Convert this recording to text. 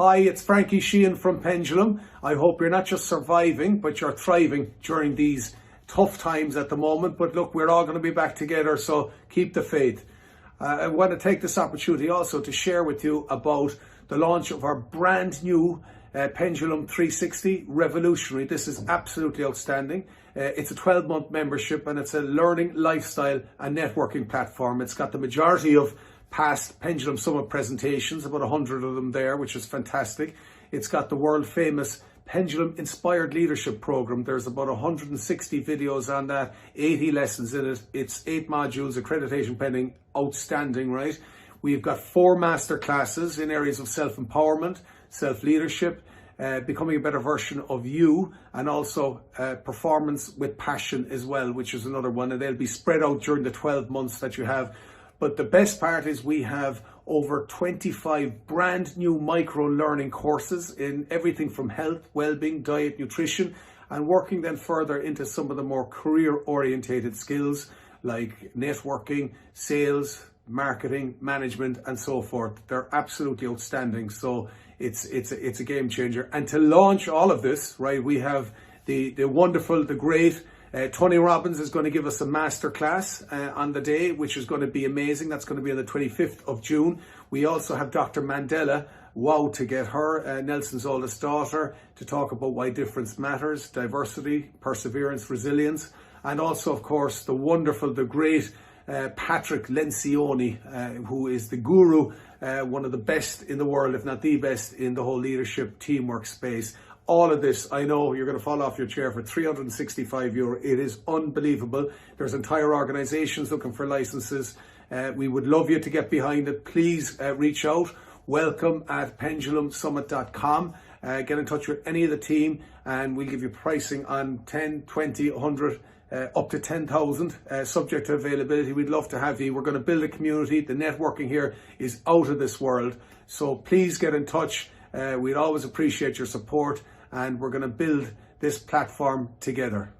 Hi, it's Frankie Sheehan from Pendulum. I hope you're not just surviving, but you're thriving during these tough times at the moment. But look, we're all going to be back together, so keep the faith. I want to take this opportunity also to share with you about the launch of our brand new Pendulum 360 Revolutionary. This is absolutely outstanding. It's a 12-month membership and it's a learning, lifestyle and networking platform. It's got the majority of past Pendulum Summit presentations, about 100 of them there, which is fantastic. It's got the world famous Pendulum Inspired Leadership Program. There's about 160 videos on that, 80 lessons in it. It's 8 modules, accreditation pending, outstanding, right? We've got 4 masterclasses in areas of self-empowerment, self-leadership, becoming a better version of you, and also performance with passion as well, which is another one. And they'll be spread out during the 12 months that you have. But the best part is we have over 25 brand new micro learning courses in everything from health, well-being, diet, nutrition, and working then further into some of the more career orientated skills like networking, sales, marketing, management, and so forth. They're absolutely outstanding. So it's a game changer. And to launch all of this, right, we have the wonderful, the great Tony Robbins is going to give us a masterclass on the day, which is going to be amazing. That's going to be on the 25th of June. We also have Dr. Mandela, wow, to get her, Nelson's oldest daughter, to talk about why difference matters, diversity, perseverance, resilience, and also, of course, the wonderful, the great Patrick Lencioni, who is the guru, one of the best in the world, if not the best in the whole leadership teamwork space. All of this, I know you're going to fall off your chair for €365. It is unbelievable. There's entire organizations looking for licenses. We would love you to get behind it. Please reach out. welcome@pendulumsummit.com. Get in touch with any of the team and we'll give you pricing on 10, 20, 100, up to 10,000, subject to availability. We'd love to have you. We're going to build a community. The networking here is out of this world. So please get in touch. We'd always appreciate your support, and we're going to build this platform together.